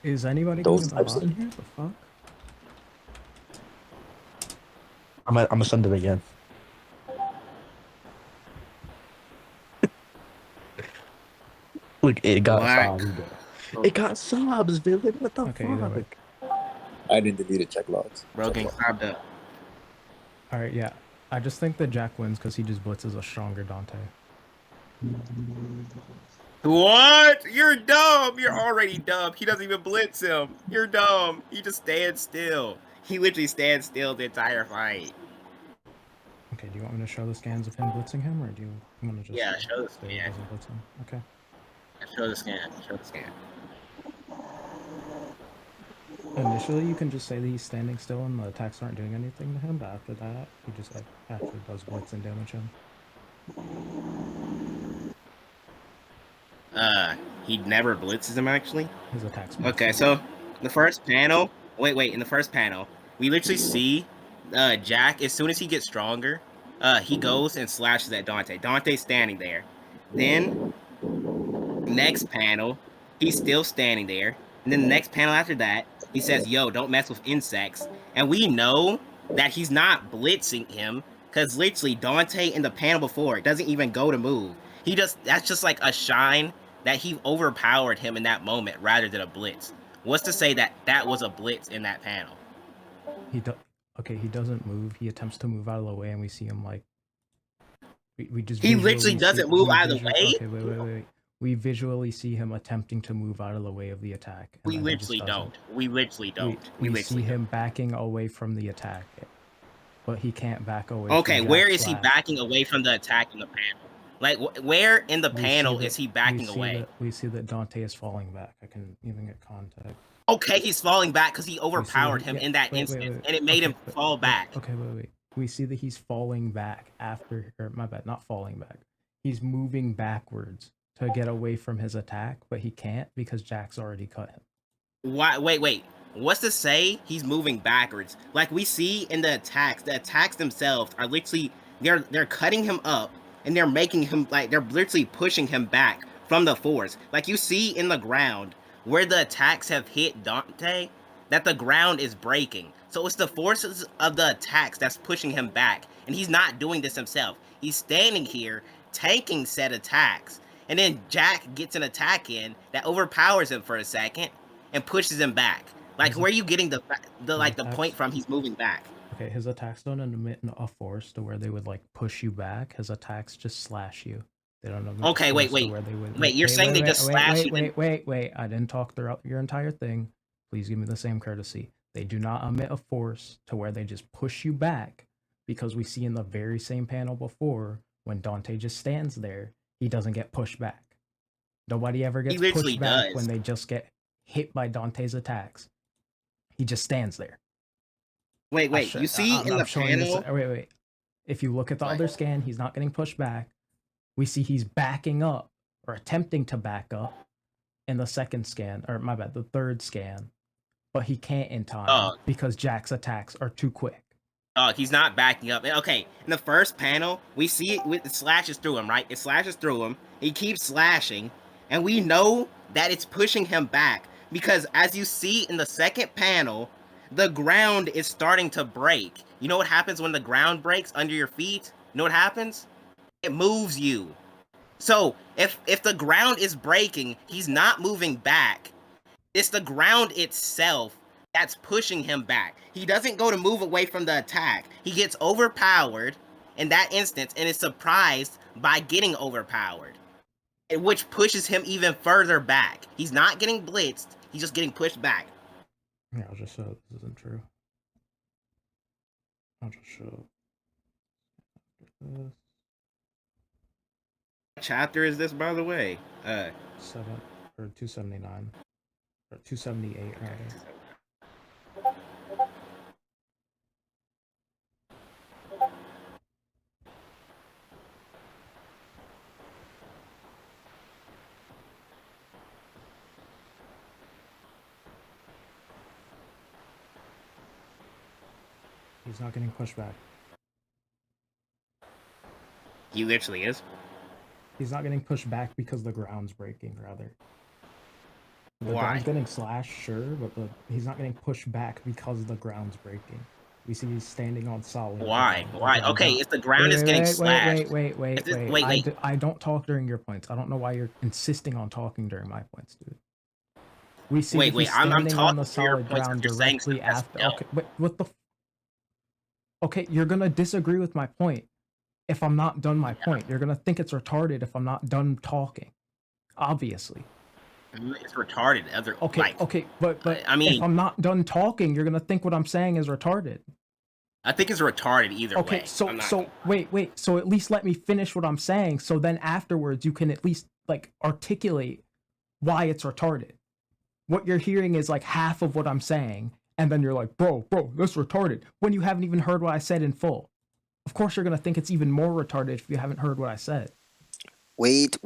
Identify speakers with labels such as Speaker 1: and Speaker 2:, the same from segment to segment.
Speaker 1: Is anybody
Speaker 2: Those
Speaker 1: getting a
Speaker 2: types
Speaker 1: lot
Speaker 2: of.
Speaker 1: in here? The fuck?
Speaker 2: I'm gonna send it again. Look, it got
Speaker 3: What?
Speaker 2: sobs, bro. It got sobs, villain. What the
Speaker 1: Okay, either way.
Speaker 2: fuck?
Speaker 4: I didn't delete it. Check logs.
Speaker 3: Bro,
Speaker 4: Check
Speaker 3: getting
Speaker 4: logs.
Speaker 3: stopped up.
Speaker 1: Alright, yeah. I just think that Jack wins because he just blitzes a stronger Dante.
Speaker 3: What? You're dumb. You're already dumb. He doesn't even blitz him. You're dumb. He just stands still. He literally stands still the entire fight.
Speaker 1: Okay, do you want me to show the scans of him blitzing him, or do you want to just
Speaker 3: Yeah, show the
Speaker 1: say he
Speaker 3: scan.
Speaker 1: doesn't blitz him? Okay.
Speaker 3: Show the scan. Show the scan.
Speaker 1: Initially, you can just say that he's standing still and the attacks aren't doing anything to him, but after that, he just like actually does blitz and damage him.
Speaker 3: He never blitzes him actually.
Speaker 1: His attacks.
Speaker 3: Okay, so the first panel. Wait. In the first panel, we literally see Jack as soon as he gets stronger. He goes and slashes at Dante. Dante's standing there. Then next panel, he's still standing there. And then the next panel after that, he says, "Yo, don't mess with insects." And we know that he's not blitzing him because literally Dante in the panel before doesn't even go to move. That's just like a shine that he overpowered him in that moment rather than a blitz. What's to say that that was a blitz in that panel?
Speaker 1: Okay, he doesn't move. He attempts to move out of the way, and we see him like we just
Speaker 3: He literally doesn't move out of the way.
Speaker 1: Okay, wait. We visually see him attempting to move out of the way of the attack.
Speaker 3: We literally don't. We literally don't.
Speaker 1: We see him backing away from the attack, but he can't back away.
Speaker 3: Okay, where is he backing away from the attack in the panel? Like, where in the panel is he backing away?
Speaker 1: We see that Dante is falling back. I can even get context.
Speaker 3: Okay, he's falling back because he overpowered him in that instance, and it made him fall back.
Speaker 1: Okay, wait. We see that he's falling back after, or my bad, not falling back. He's moving backwards to get away from his attack, but he can't because Jack's already cut him.
Speaker 3: Why? Wait. What's to say he's moving backwards? Like we see in the attacks themselves are literally they're cutting him up and they're making him like they're literally pushing him back from the force. Like you see in the ground where the attacks have hit Dante, that the ground is breaking. So it's the forces of the attacks that's pushing him back, and he's not doing this himself. He's standing here tanking said attacks, and then Jack gets an attack in that overpowers him for a second and pushes him back. Like, where are you getting the point from? He's moving back.
Speaker 1: Okay, his attacks don't emit a force to where they would like push you back. His attacks just slash you. They don't emit
Speaker 3: okay, wait. You're saying they just slash you?
Speaker 1: Wait. I didn't talk throughout your entire thing. Please give me the same courtesy. They do not emit a force to where they just push you back, because we see in the very same panel before when Dante just stands there, he doesn't get pushed back. Nobody ever gets pushed back when they just get hit by Dante's attacks. He just stands there.
Speaker 3: Wait. You see in the panel?
Speaker 1: Wait. If you look at the other scan, he's not getting pushed back. We see he's backing up or attempting to back up in the second scan, or my bad, the third scan, but he can't in time because Jack's attacks are too quick.
Speaker 3: He's not backing up. Okay, in the first panel, we see it slashes through him, right? It slashes through him. He keeps slashing, and we know that it's pushing him back because as you see in the second panel, the ground is starting to break. You know what happens when the ground breaks under your feet? You know what happens? It moves you. So if the ground is breaking, he's not moving back. It's the ground itself that's pushing him back. He doesn't go to move away from the attack. He gets overpowered in that instance and is surprised by getting overpowered, which pushes him even further back. He's not getting blitzed. He's just getting pushed back.
Speaker 1: Yeah, I'll just show this isn't true. I'll just show this.
Speaker 3: What chapter is this, by the way?
Speaker 1: 7 or 279 or 278 rather. He's not getting pushed back.
Speaker 3: He literally is.
Speaker 1: He's not getting pushed back because the ground's breaking, rather. The
Speaker 3: Why?
Speaker 1: ground's getting slashed, sure, but he's not getting pushed back because the ground's breaking. We see he's standing on solid
Speaker 3: Why?
Speaker 1: ground. The
Speaker 3: Why?
Speaker 1: ground's
Speaker 3: Okay,
Speaker 1: not-
Speaker 3: if the ground is getting slashed. Wait.
Speaker 1: I don't talk during your points. I don't know why you're insisting on talking during my points, dude. We see that he's
Speaker 3: I'm
Speaker 1: standing on the
Speaker 3: talking through your
Speaker 1: solid
Speaker 3: points
Speaker 1: ground
Speaker 3: because you're saying
Speaker 1: directly
Speaker 3: stuff that's
Speaker 1: after.
Speaker 3: no.
Speaker 1: Okay, wait, what the? Okay, you're gonna disagree with my point if I'm not done my point. You're gonna think it's retarded if I'm not done talking. Obviously.
Speaker 3: It's retarded.
Speaker 1: Okay, but
Speaker 3: I mean,
Speaker 1: if I'm not done talking, you're gonna think what I'm saying is retarded.
Speaker 3: I think it's retarded either way.
Speaker 1: Okay, so wait. So at least let me finish what I'm saying. So then afterwards, you can at least like articulate why it's retarded. What you're hearing is like half of what I'm saying, and then you're like, bro, that's retarded. When you haven't even heard what I said in full. Of course, you're gonna think it's even more retarded if you haven't heard what I said.
Speaker 5: Wait.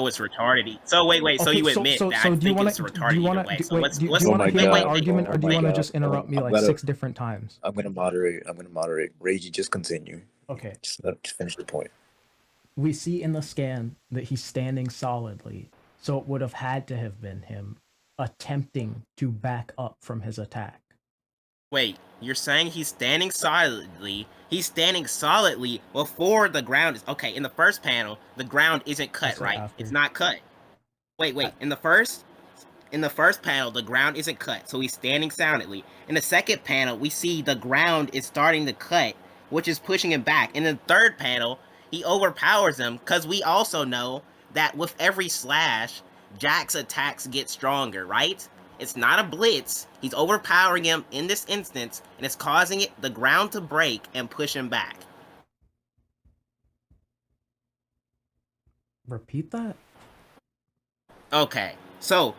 Speaker 3: Oh, it's retarded. So wait. So
Speaker 1: Okay,
Speaker 3: you admit that
Speaker 1: so
Speaker 3: I
Speaker 1: do you
Speaker 3: think
Speaker 1: want
Speaker 3: it's
Speaker 1: to
Speaker 3: retarded
Speaker 1: do you
Speaker 3: either
Speaker 1: want
Speaker 3: way.
Speaker 1: to
Speaker 3: So
Speaker 1: wait?
Speaker 3: what's
Speaker 1: Do you
Speaker 3: what's
Speaker 1: want to hear my
Speaker 3: wait.
Speaker 1: argument, or do you want to just interrupt me like 6 different times?
Speaker 4: I'm gonna moderate. Ragey, just continue.
Speaker 1: Okay.
Speaker 4: Just finish the point.
Speaker 1: We see in the scan that he's standing solidly, so it would have had to have been him attempting to back up from his attack.
Speaker 3: Wait, you're saying he's standing solidly? He's standing solidly before the ground is okay. In the first panel, the ground isn't cut, right?
Speaker 1: After.
Speaker 3: It's not cut. Wait. In the first panel, the ground isn't cut, so he's standing solidly. In the second panel, we see the ground is starting to cut, which is pushing him back. In the third panel, he overpowers him because we also know that with every slash, Jack's attacks get stronger, right? It's not a blitz. He's overpowering him in this instance, and it's causing the ground to break and push him back.
Speaker 1: Repeat that?
Speaker 3: Okay, so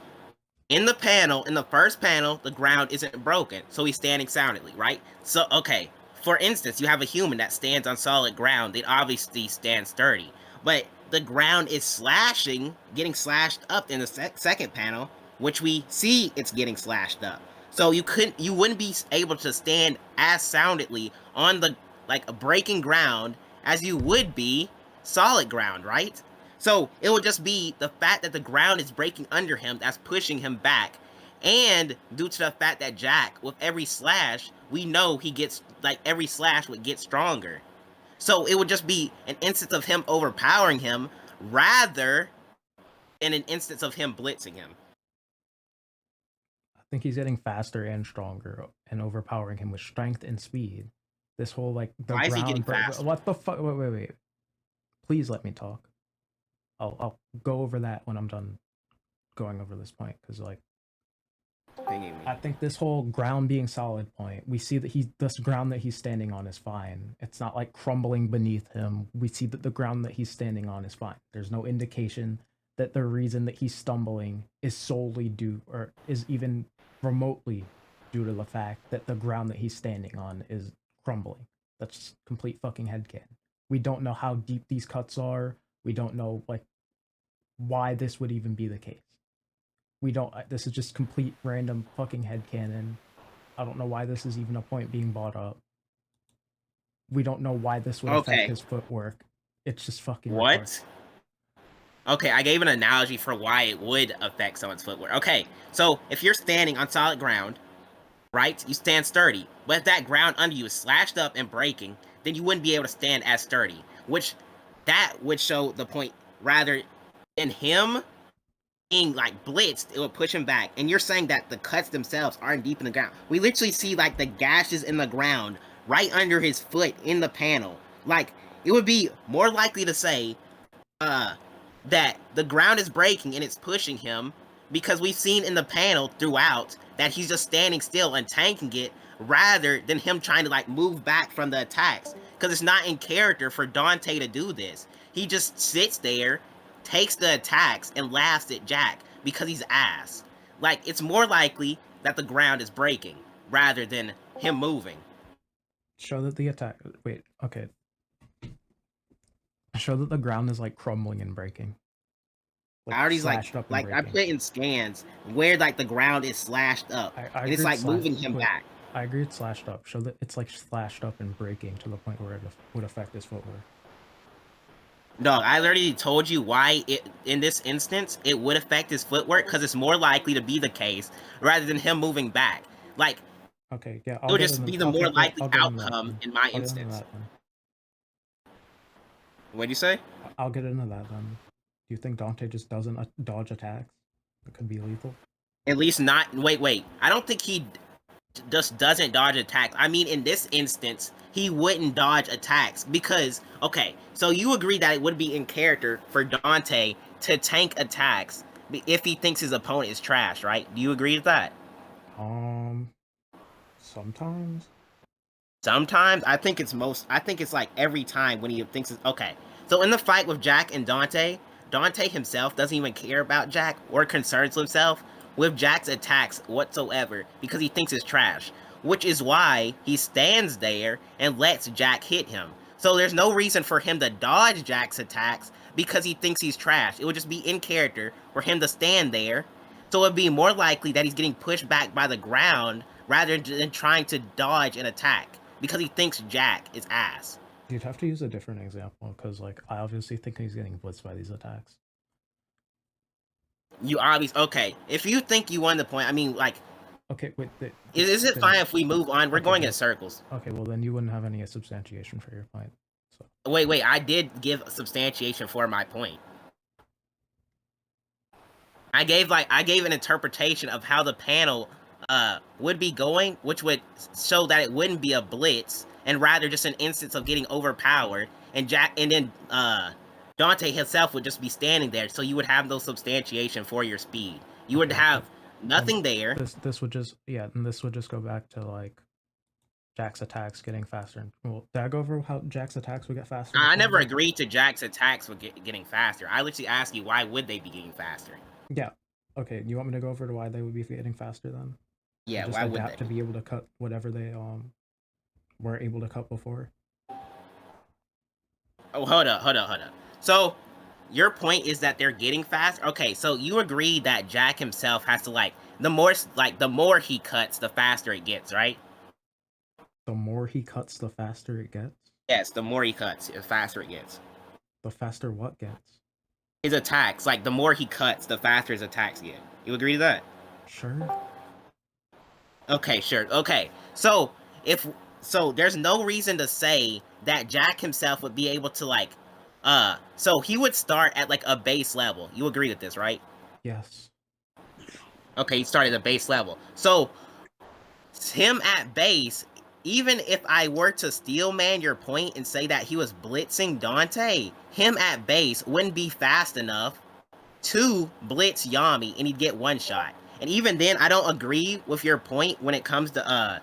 Speaker 3: in the first panel, the ground isn't broken, so he's standing solidly, right? So, okay, for instance, you have a human that stands on solid ground, it obviously stands sturdy, but the ground is getting slashed up in the second panel, which we see it's getting slashed up. So you wouldn't be able to stand as soundly on the breaking ground as you would be solid ground, right? So it would just be the fact that the ground is breaking under him that's pushing him back. And due to the fact that Jack, with every slash, we know he gets, every slash would get stronger. So it would just be an instance of him overpowering him rather than an instance of him blitzing him.
Speaker 1: I think he's getting faster and stronger and overpowering him with strength and speed. This whole the
Speaker 3: Why is he getting
Speaker 1: ground.
Speaker 3: faster?
Speaker 1: What the fuck? Wait. Please let me talk. I'll go over that when I'm done going over this point, because I think this whole ground being solid point, we see that this ground that he's standing on is fine. It's not crumbling beneath him. We see that the ground that he's standing on is fine. There's no indication that the reason that he's stumbling is solely due, or is even remotely due to the fact that the ground that he's standing on is crumbling. That's complete fucking headcanon. We don't know how deep these cuts are. We don't know why this would even be the case. We don't. This is just complete random fucking headcanon. I don't know why this is even a point being brought up. We don't know why this would affect his footwork. It's just fucking
Speaker 3: what?
Speaker 1: Retarded.
Speaker 3: Okay, I gave an analogy for why it would affect someone's footwork. Okay, so if you're standing on solid ground, right, you stand sturdy. But if that ground under you is slashed up and breaking, then you wouldn't be able to stand as sturdy. Which that would show the point, rather than him being blitzed, it would push him back. And you're saying that the cuts themselves aren't deep in the ground. We literally see the gashes in the ground right under his foot in the panel. It would be more likely to say that the ground is breaking and it's pushing him, because we've seen in the panel throughout that he's just standing still and tanking it, rather than him trying to move back from the attacks. Because it's not in character for Dante to do this. He just sits there, takes the attacks, and laughs at Jack because he's ass. It's more likely that the ground is breaking rather than him moving.
Speaker 1: Show that the attack. Wait, okay. Show that the ground is crumbling and breaking.
Speaker 3: I already
Speaker 1: slashed up and
Speaker 3: I
Speaker 1: breaking.
Speaker 3: put in scans where the ground is slashed up, and it's moving him back.
Speaker 1: I agree it's slashed up. Show that it's slashed up and breaking to the point where it would affect his footwork.
Speaker 3: Dog, I already told you why it in this instance it would affect his footwork because it's more likely to be the case rather than him moving back. Like
Speaker 1: Okay, yeah,
Speaker 3: it would just be the more likely
Speaker 1: I'll get into that
Speaker 3: outcome
Speaker 1: then.
Speaker 3: in my
Speaker 1: I'll get into
Speaker 3: instance.
Speaker 1: that then.
Speaker 3: What'd you say?
Speaker 1: I'll get into that then. Do you think Dante just doesn't dodge attacks? It could be lethal.
Speaker 3: At least not. Wait. I don't think he just doesn't dodge attacks. I mean, in this instance, he wouldn't dodge attacks because, okay, so you agree that it would be in character for Dante to tank attacks if he thinks his opponent is trash, right? Do you agree with that?
Speaker 1: Sometimes.
Speaker 3: Sometimes I think it's like every time when he thinks it's okay. So in the fight with Jack and Dante, Dante himself doesn't even care about Jack or concerns himself with Jack's attacks whatsoever because he thinks it's trash, which is why he stands there and lets Jack hit him. So there's no reason for him to dodge Jack's attacks because he thinks he's trash. It would just be in character for him to stand there. So it'd be more likely that he's getting pushed back by the ground rather than trying to dodge an attack because he thinks Jack is ass.
Speaker 1: You'd have to use a different example because, like, I obviously think he's getting blitzed by these attacks.
Speaker 3: You obviously okay. If you think you won the point, I mean, like,
Speaker 1: okay, wait.
Speaker 3: Is it fine if we move on? We're going in circles.
Speaker 1: Okay, well then you wouldn't have any substantiation for your point. So.
Speaker 3: Wait. I did give substantiation for my point. I gave an interpretation of how the panel would be going, which would show that it wouldn't be a blitz and rather just an instance of getting overpowered, and then Dante himself would just be standing there, so you would have no substantiation for your speed. You would have nothing there.
Speaker 1: This would just go back to like Jack's attacks getting faster. Well, did I go over how Jack's attacks would get faster?
Speaker 3: I never agreed to Jack's attacks would getting faster. I literally asked you why would they be getting faster.
Speaker 1: Yeah. Okay. You want me to go over to why they would be getting faster then?
Speaker 3: Yeah.
Speaker 1: Just
Speaker 3: why
Speaker 1: adapt
Speaker 3: would they?
Speaker 1: To be able to cut whatever they were able to cut before.
Speaker 3: Oh, hold up. So your point is that they're getting faster. Okay. So you agree that Jack himself has to the more he cuts, the faster it gets, right?
Speaker 1: The more he cuts, the faster it gets?
Speaker 3: Yes, the more he cuts, the faster it gets.
Speaker 1: The faster what gets?
Speaker 3: His attacks. Like, the more he cuts, the faster his attacks get. You agree to that?
Speaker 1: Sure.
Speaker 3: Okay, sure. Okay. So, there's no reason to say that Jack himself would be able to, so he would start at, a base level. You agree with this, right?
Speaker 1: Yes.
Speaker 3: Okay, he started at base level. So, him at base, even if I were to steel man your point and say that he was blitzing Dante, him at base wouldn't be fast enough to blitz Yami and he'd get one shot. And even then, I don't agree with your point when it comes to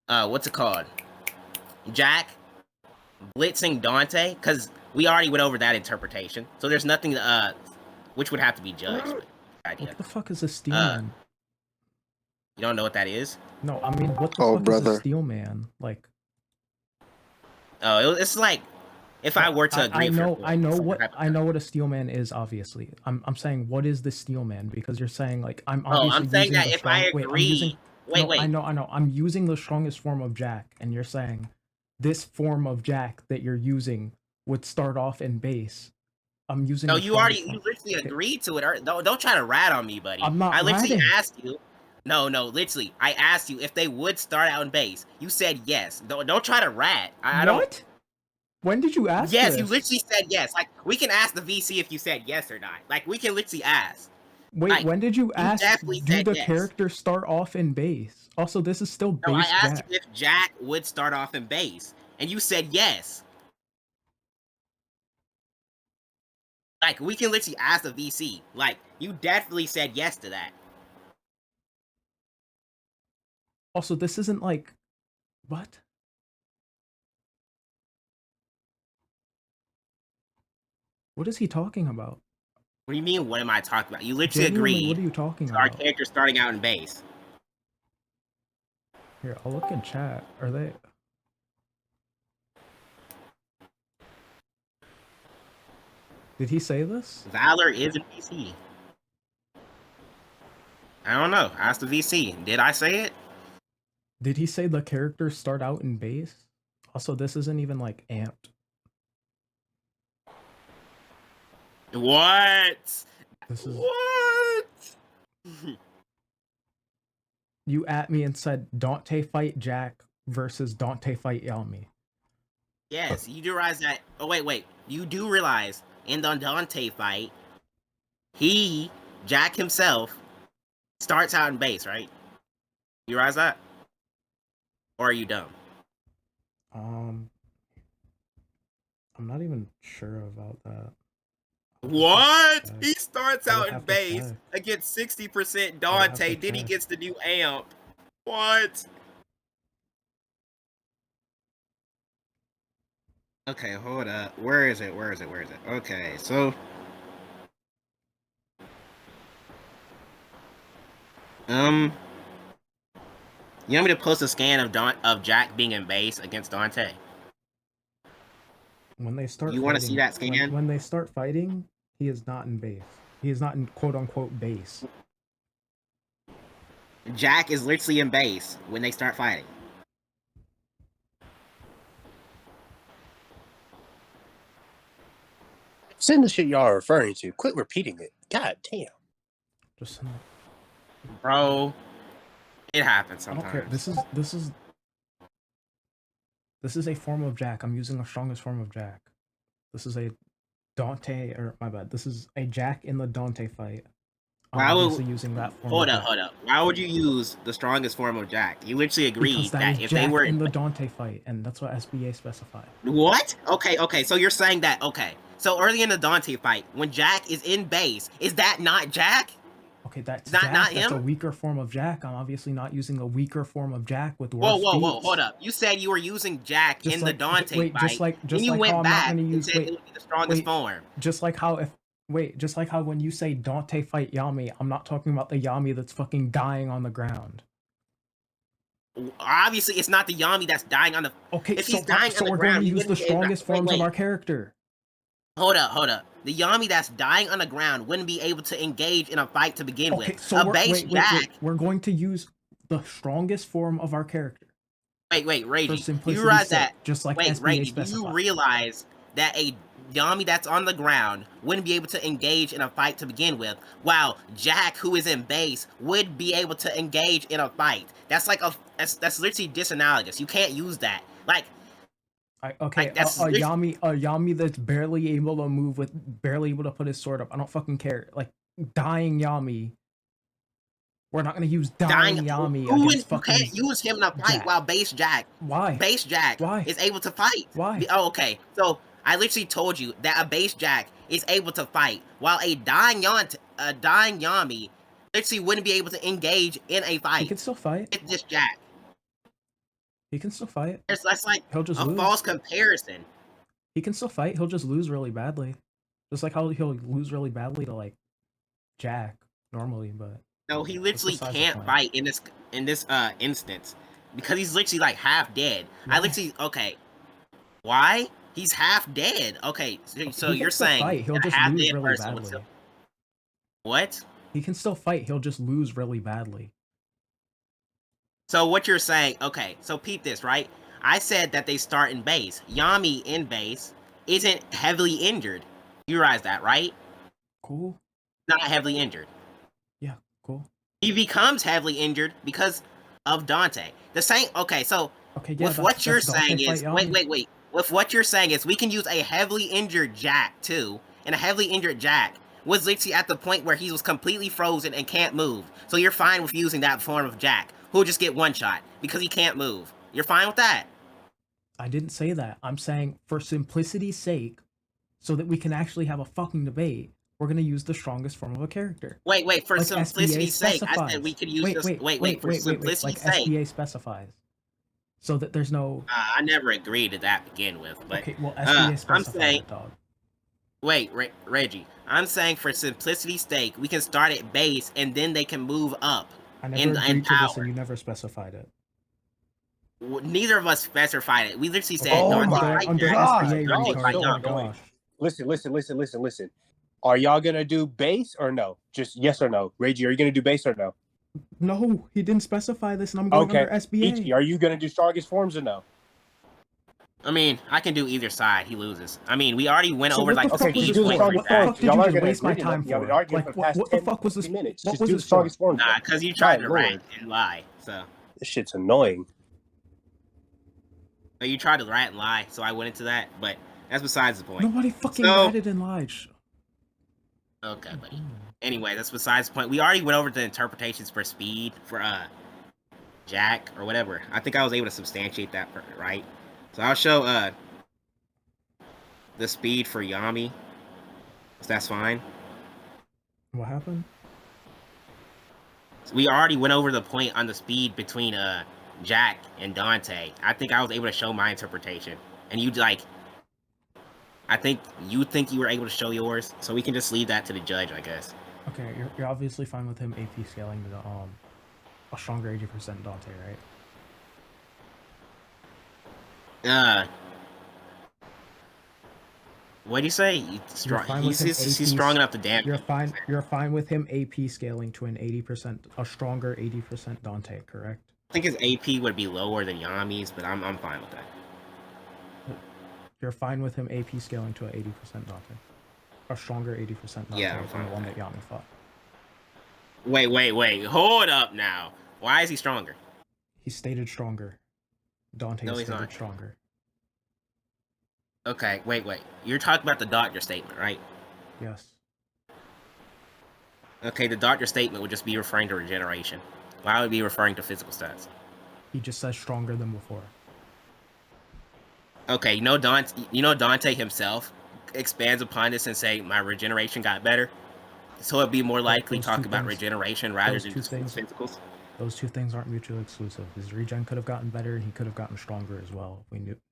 Speaker 3: what's it called? Jack blitzing Dante, because we already went over that interpretation. So there's nothing which would have to be judged.
Speaker 1: What the fuck is a steel man?
Speaker 3: You don't know what that is?
Speaker 1: No, I mean, what the fuck is a steel man? Like,
Speaker 3: oh, it's like if I were to agree.
Speaker 1: I know what a steel man is. Obviously, I'm saying what is the steel man because you're saying I'm obviously.
Speaker 3: I'm saying that if I agree. Wait.
Speaker 1: I know. I'm using the strongest form of Jack, and you're saying this form of Jack that you're using would start off in base. I'm using.
Speaker 3: No, you literally agreed to it. Don't try to rat on me, buddy.
Speaker 1: I'm not.
Speaker 3: I literally asked you. No, literally, I asked you if they would start out in base. You said yes. Don't try to rat. I don't.
Speaker 1: What? When did you ask?
Speaker 3: Yes,
Speaker 1: this?
Speaker 3: You literally said yes. We can ask the VC if you said yes or not. We can literally ask.
Speaker 1: Wait, when did you ask? Do the
Speaker 3: yes.
Speaker 1: character start off in base? Also, this is still base.
Speaker 3: No, I asked
Speaker 1: Jack.
Speaker 3: you if Jack would start off in base, and you said yes. We can literally ask the VC. You definitely said yes to that.
Speaker 1: Also, this isn't what? What is he talking about?
Speaker 3: What do you mean, what am I talking about? You literally agreed.
Speaker 1: What are you talking about?
Speaker 3: Our character starting out in base.
Speaker 1: Here, I'll look in chat. Are they... Did he say this?
Speaker 3: Valor is a VC. I don't know. Ask the VC. Did I say it?
Speaker 1: Did he say the characters start out in base? Also, this isn't even amped.
Speaker 3: What?
Speaker 1: This is
Speaker 3: What?
Speaker 1: you at me and said Dante fight Jack versus Dante fight Yami.
Speaker 3: Yes, you do realize that. Oh wait. You do realize in the Dante fight, Jack himself, starts out in base, right? You realize that? Or are you dumb?
Speaker 1: I'm not even sure about that.
Speaker 3: What? He starts
Speaker 1: I would
Speaker 3: out in
Speaker 1: have to
Speaker 3: base
Speaker 1: check.
Speaker 3: against 60%
Speaker 1: I would have
Speaker 3: Dante,
Speaker 1: to
Speaker 3: then he
Speaker 1: check.
Speaker 3: gets the new amp. What? Okay, hold up. Where is it? Okay, so you want me to post a scan of Jack being in base against Dante?
Speaker 1: When they start
Speaker 3: You
Speaker 1: fighting,
Speaker 3: want to see that scan?
Speaker 1: when they start fighting, he is not in base. He is not in quote unquote base.
Speaker 3: Jack is literally in base when they start fighting.
Speaker 5: Send the shit y'all are referring to. Quit repeating it. God damn.
Speaker 1: Just
Speaker 3: Bro, it happens
Speaker 1: I don't
Speaker 3: sometimes.
Speaker 1: care. This is a form of Jack. I'm using the strongest form of Jack. This is a Dante, or my bad. This is a Jack in the Dante fight. I'm obviously using that form.
Speaker 3: Hold up. Why would you use the strongest form of Jack? You literally agreed
Speaker 1: because that is
Speaker 3: if
Speaker 1: Jack
Speaker 3: they were
Speaker 1: in the Dante fight, and that's what SBA specified.
Speaker 3: What? Okay. So you're saying that? Okay. So early in the Dante fight, when Jack is in base, is that not Jack?
Speaker 1: Okay, that's
Speaker 3: not
Speaker 1: Jack.
Speaker 3: not
Speaker 1: That's
Speaker 3: him.
Speaker 1: a weaker form of Jack. I'm obviously not using a weaker form of Jack with worse
Speaker 3: Whoa!
Speaker 1: feats.
Speaker 3: Hold up. You said you were using Jack in the Dante fight.
Speaker 1: Just like
Speaker 3: then you
Speaker 1: went
Speaker 3: went back
Speaker 1: and
Speaker 3: and said it would be the strongest form.
Speaker 1: Just like how when you say Dante fight Yami, I'm not talking about the Yami that's fucking dying on the ground.
Speaker 3: Obviously, it's not the Yami that's dying on the.
Speaker 1: Okay,
Speaker 3: if
Speaker 1: so
Speaker 3: he's dying on the
Speaker 1: we're
Speaker 3: ground,
Speaker 1: going to use the strongest forms of our character.
Speaker 3: Hold up. The Yami that's dying on the ground wouldn't be able to engage in a fight to begin with. So
Speaker 1: we're going to use the strongest form of our character.
Speaker 3: Wait, Reggie. You realize that?
Speaker 1: Just like
Speaker 3: Reggie, do you realize that a Yami that's on the ground wouldn't be able to engage in a fight to begin with, while Jack, who is in base, would be able to engage in a fight? That's like that's literally disanalogous. You can't use that.
Speaker 1: A Yami that's barely able to move barely able to put his sword up. I don't fucking care. Like dying Yami. We're not gonna use dying Yami against fucking.
Speaker 3: You can't use him in a fight while base Jack.
Speaker 1: Why?
Speaker 3: Base Jack is able to fight.
Speaker 1: Why?
Speaker 3: Oh, okay. So I literally told you that a base Jack is able to fight, while a dying Yami literally wouldn't be able to engage in a fight.
Speaker 1: He can still fight.
Speaker 3: It's just Jack.
Speaker 1: He can still fight.
Speaker 3: That's like
Speaker 1: he'll just
Speaker 3: lose. False comparison.
Speaker 1: He can still fight. He'll just lose really badly. Just like how he'll lose really badly to like Jack normally, but
Speaker 3: no, he literally can't fight in this instance because he's literally like half dead. Why? Why? He's half dead. Okay, so you're saying
Speaker 1: he'll just lose really badly.
Speaker 3: What?
Speaker 1: He can still fight. He'll just lose really badly.
Speaker 3: So what you're saying, okay, so peep this, right? I said that they start in base. Yami in base isn't heavily injured. You realize that, right?
Speaker 1: Cool.
Speaker 3: Not heavily injured.
Speaker 1: Yeah, cool.
Speaker 3: He becomes heavily injured because of Dante. The same, okay, so with what you're saying is, wait. With what you're saying is we can use a heavily injured Jack too, and a heavily injured Jack was literally at the point where he was completely frozen and can't move. So you're fine with using that form of Jack, who'll just get one shot because he can't move. You're fine with that?
Speaker 1: I didn't say that. I'm saying for simplicity's sake, so that we can actually have a fucking debate, we're gonna use the strongest form of a character.
Speaker 3: Wait, for simplicity's sake, I said we could use for simplicity's sake.
Speaker 1: SBA specifies. So that there's no...
Speaker 3: I never agreed to that to begin with, but...
Speaker 1: Okay, well, SBA specifies
Speaker 3: I'm saying...
Speaker 1: dog.
Speaker 3: Wait, Reggie. I'm saying for simplicity's sake, we can start at base, and then they can move up.
Speaker 1: I never agreed to this, and you never specified it.
Speaker 3: Neither of us specified it. We literally said...
Speaker 1: under SBA...
Speaker 5: Listen. Are y'all gonna do base or no? Just yes or no. Reggie, are you gonna do base or no?
Speaker 1: No, he didn't specify this, and I'm going under SBA.
Speaker 5: Ichi, are you gonna do strongest forms or no?
Speaker 3: I mean, I can do either side. He loses. I mean, we already went
Speaker 1: So
Speaker 3: over
Speaker 1: what
Speaker 3: like
Speaker 1: the
Speaker 3: the
Speaker 1: fuck
Speaker 5: Okay,
Speaker 1: was
Speaker 3: speed
Speaker 5: just
Speaker 1: this
Speaker 5: do the
Speaker 3: point
Speaker 1: for?
Speaker 3: really
Speaker 5: strongest
Speaker 1: What the
Speaker 5: form.
Speaker 3: fast.
Speaker 1: fuck did
Speaker 5: Y'all
Speaker 1: you
Speaker 5: are
Speaker 1: just
Speaker 5: gonna
Speaker 1: waste my
Speaker 5: agree to
Speaker 1: time
Speaker 5: nothing. Y'all been
Speaker 1: for?
Speaker 5: arguing
Speaker 1: Like,
Speaker 5: for the past
Speaker 1: what the
Speaker 5: 10,
Speaker 1: fuck was this?
Speaker 5: 15 minutes.
Speaker 1: What
Speaker 5: Just
Speaker 1: was
Speaker 5: do the
Speaker 1: this for?
Speaker 5: strongest form.
Speaker 3: Nah,
Speaker 5: Then.
Speaker 3: because you
Speaker 5: My
Speaker 3: tried to
Speaker 5: lord,
Speaker 3: rant and lie. So
Speaker 5: this shit's annoying.
Speaker 3: you tried to rant and lie. So I went into that, but that's besides the point.
Speaker 1: Nobody fucking
Speaker 3: So
Speaker 1: ratted and lied.
Speaker 3: okay, buddy. Anyway, that's besides the point. We already went over the interpretations for speed for Jack or whatever. I think I was able to substantiate that right. So I'll show the speed for Yami. So that's fine.
Speaker 1: What happened?
Speaker 3: So we already went over the point on the speed between Jack and Dante. I think I was able to show my interpretation, and you like. I think you were able to show yours, so we can just leave that to the judge, I guess.
Speaker 1: Okay, you're obviously fine with him AP scaling to a stronger 80% Dante, right?
Speaker 3: What do you say? He's strong enough to damage.
Speaker 1: You're fine with him AP scaling to a stronger 80% Dante, correct?
Speaker 3: I think his AP would be lower than Yami's, but I'm fine with that.
Speaker 1: You're fine with him AP scaling to an 80% Dante, a stronger 80% Dante
Speaker 3: Yeah,
Speaker 1: than the one that Yami fought.
Speaker 3: Wait! Hold up now. Why is he stronger?
Speaker 1: He stated stronger. Dante
Speaker 3: No,
Speaker 1: is
Speaker 3: he's
Speaker 1: stated
Speaker 3: not.
Speaker 1: stronger.
Speaker 3: Okay, wait. You're talking about the doctor statement, right?
Speaker 1: Yes.
Speaker 3: Okay, the doctor statement would just be referring to regeneration. Why would it be referring to physical stats?
Speaker 1: He just says stronger than before.
Speaker 3: Okay, you know Dante himself expands upon this and say my regeneration got better. So it'd be more likely talk about regeneration rather than just physicals.
Speaker 1: Those two things aren't mutually exclusive. His regen could have gotten better, and he could have gotten stronger as well.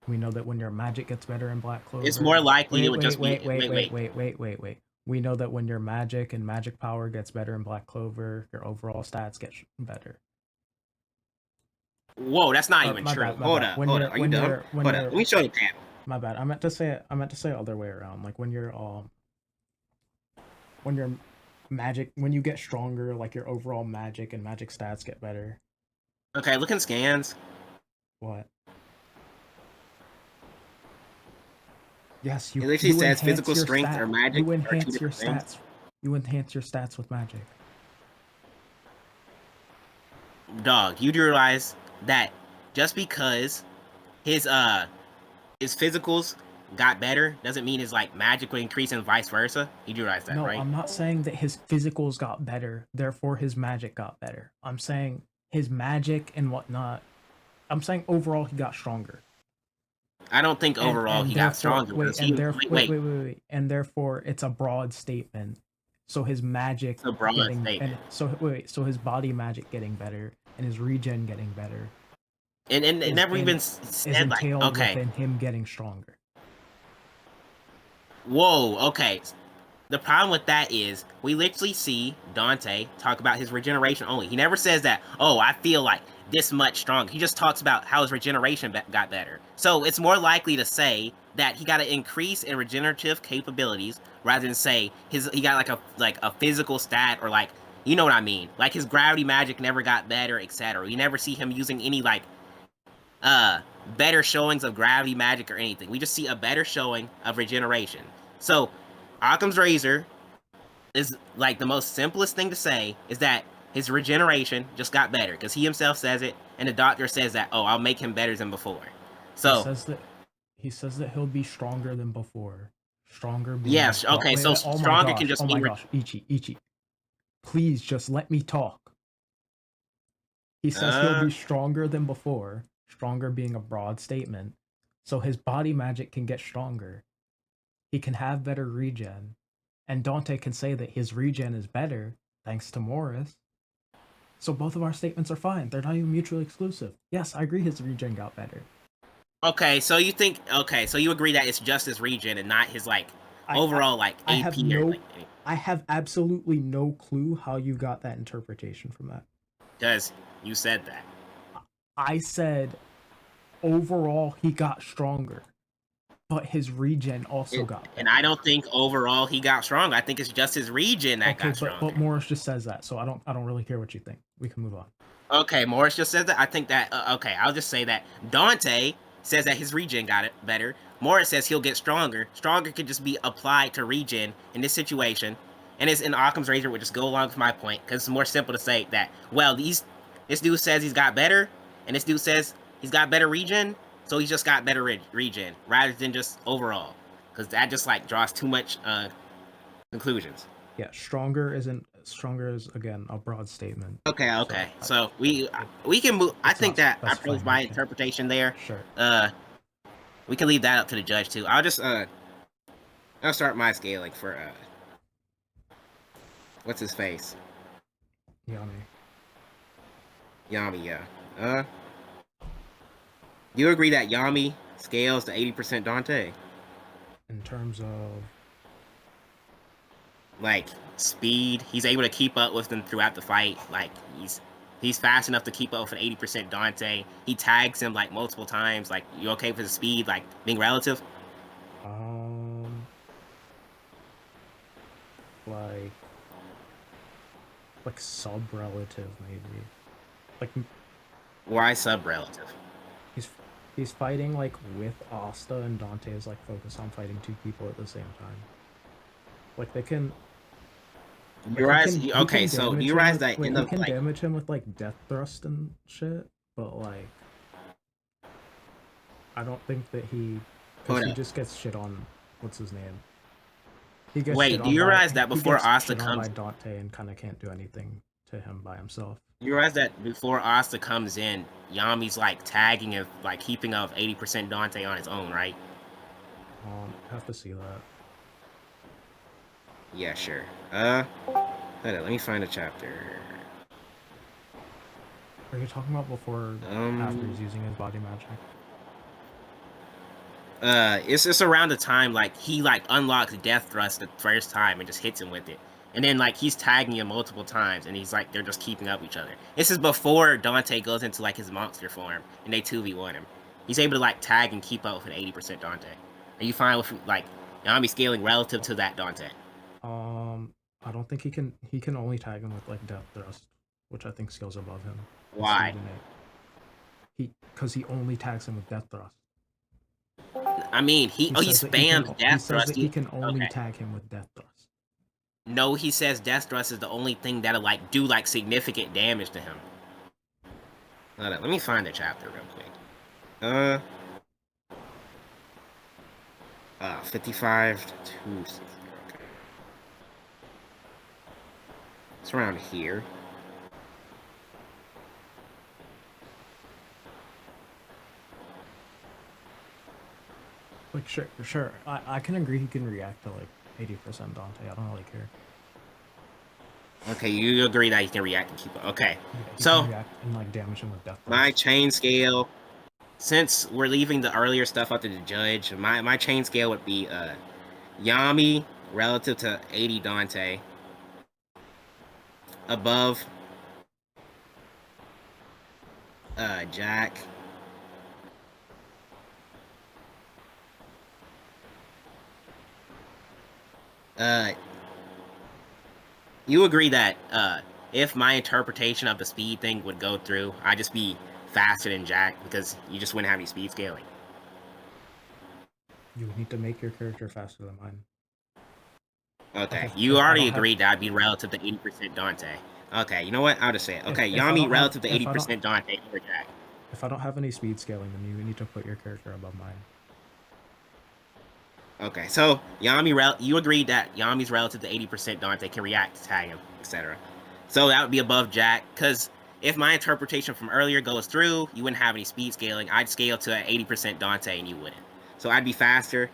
Speaker 1: We know that when your magic gets better in Black Clover,
Speaker 3: it's more likely it would just be
Speaker 1: wait. We know that when your magic and magic power gets better in Black Clover, your overall stats get better.
Speaker 3: Whoa, that's not even true. Hold up. Are you dumb? Hold up. Let me show you the panel.
Speaker 1: My bad. I meant to say it other way around. Like when your magic, when you get stronger, like your overall magic and magic stats get better.
Speaker 3: Okay, look in scans.
Speaker 1: What? Yes, you.
Speaker 3: It literally
Speaker 1: you
Speaker 3: says physical strength or magic.
Speaker 1: You enhance your stats. You enhance your stats with magic.
Speaker 3: Dog, you do realize that just because his physicals got better doesn't mean his like magic would increase and vice versa. You do realize that, right?
Speaker 1: No, I'm not saying that his physicals got better, therefore his magic got better. I'm saying his magic and whatnot. I'm saying overall he got stronger.
Speaker 3: I don't think overall he got stronger.
Speaker 1: Wait, and therefore it's a broad statement. So his magic so his body magic getting better and his regen getting better.
Speaker 3: And it never even said like okay.
Speaker 1: Within him getting stronger.
Speaker 3: Whoa, okay. The problem with that is we literally see Dante talk about his regeneration only. He never says that, oh, I feel like this much stronger. He just talks about how his regeneration got better. So it's more likely to say that he got an increase in regenerative capabilities rather than say he got like a physical stat or like, you know what I mean? Like his gravity magic never got better, etc. You never see him using any like better showings of gravity magic or anything. We just see a better showing of regeneration. So Occam's razor is like the most simplest thing to say is that his regeneration just got better because he himself says it and the doctor says that, oh, I'll make him better than before. So
Speaker 1: he says that he'll be stronger than before. Stronger being
Speaker 3: yes, okay, so stronger can just be
Speaker 1: Ichi. Please just let me talk. He says he'll be stronger than before, stronger being a broad statement. So his body magic can get stronger. He can have better regen. And Dante can say that his regen is better thanks to Morris. So both of our statements are fine. They're not even mutually exclusive. Yes, I agree his regen got better.
Speaker 3: Okay, so you agree that it's just his regen and not his like overall like AP
Speaker 1: I have absolutely no clue how you got that interpretation from that.
Speaker 3: Because you said that.
Speaker 1: I said overall he got stronger. But his regen also got better.
Speaker 3: And I don't think overall he got strong. I think it's just his regen that got stronger.
Speaker 1: But Morris just says that, so I don't really care what you think. We can move on.
Speaker 3: Okay, Morris just says that. I think that okay, I'll just say that Dante says that his regen got it better. Morris says he'll get stronger. Stronger could just be applied to regen in this situation. And it's in Occam's razor, would just go along with my point, because it's more simple to say that, well, this dude says he's got better, and this dude says he's got better regen, so he's just got better regen, rather than just overall. Because that just, like, draws too much conclusions.
Speaker 1: Yeah, stronger is again a broad statement.
Speaker 3: Okay. So we can move. I think that I proved my interpretation there.
Speaker 1: Sure.
Speaker 3: We can leave that up to the judge too. I'll start my scaling for what's his face? Yami, yeah. You agree that Yami scales to 80% Dante?
Speaker 1: In terms of
Speaker 3: like speed, he's able to keep up with them throughout the fight. Like he's fast enough to keep up with an 80% Dante. He tags him like multiple times. Like, you okay with the speed, like being relative?
Speaker 1: Like sub-relative maybe. Like,
Speaker 3: why sub-relative?
Speaker 1: He's fighting like with Asta, and Dante is like focused on fighting two people at the same time. Like they can.
Speaker 3: You realize? Okay, so do you realize that
Speaker 1: in the you can damage him with like death thrust and shit, but like I don't think that he just gets shit on. What's his name? He gets
Speaker 3: Wait, do you realize that before Asta comes
Speaker 1: by Dante and kind of can't do anything to him by himself?
Speaker 3: You realize that before Asta comes in, Yami's like tagging and like keeping up 80% Dante on his own, right?
Speaker 1: Have to see that.
Speaker 3: Yeah, sure. Hold on, let me find a chapter.
Speaker 1: Are you talking about before after he's using his body magic?
Speaker 3: It's around the time like he like unlocks death thrust the first time and just hits him with it. And then, like, he's tagging him multiple times, and he's, like, they're just keeping up each other. This is before Dante goes into, like, his monster form, and they 2v1 him. He's able to, like, tag and keep up with an 80% Dante. Are you fine with, like, Yami scaling relative to that Dante?
Speaker 1: I don't think he can only tag him with, like, death thrust, which I think scales above him.
Speaker 3: Why?
Speaker 1: Because he only tags him with death thrust.
Speaker 3: I mean, he spams death thrust.
Speaker 1: He can only tag him with death thrust.
Speaker 3: No, he says death thrust is the only thing that'll like do like significant damage to him. Hold on, let me find the chapter real quick. 55 to 260. Okay. It's around here.
Speaker 1: Like sure. I can agree he can react to like 80% Dante. I don't really care.
Speaker 3: Okay, you agree that he can react and keep up. Okay,
Speaker 1: yeah,
Speaker 3: so
Speaker 1: can react and like damage him with death thrust.
Speaker 3: My chain scale, since we're leaving the earlier stuff up to the judge, my chain scale would be Yami relative to 80 Dante, above Jack, you agree that if my interpretation of the speed thing would go through, I'd just be faster than Jack because you just wouldn't have any speed scaling.
Speaker 1: You would need to make your character faster than mine.
Speaker 3: Okay, you already agreed that I'd be relative to 80% Dante. Okay, you know what? I'll just say it. Okay, Yami relative to 80% Dante over Jack.
Speaker 1: If I don't have any speed scaling, then you need to put your character above mine.
Speaker 3: Okay, so you agreed that Yami's relative to 80% Dante can react, tag him, etc. So that would be above Jack, because if my interpretation from earlier goes through, you wouldn't have any speed scaling. I'd scale to 80% Dante and you wouldn't. So I'd be faster.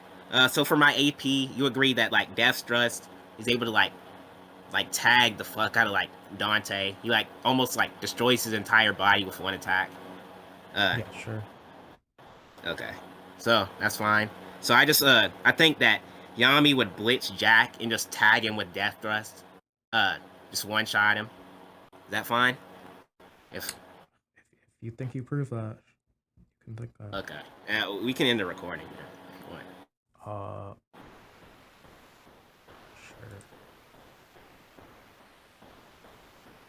Speaker 3: So for my AP, you agree that like Death Thrust is able to like tag the fuck out of like Dante. He like almost like destroys his entire body with one attack.
Speaker 1: Yeah, sure.
Speaker 3: Okay, so that's fine. So I just I think that Yami would blitz Jack and just tag him with Death Thrust. Just one shot him. Is that fine? If
Speaker 1: you think you prove that, you can think that.
Speaker 3: Okay. We can end the recording.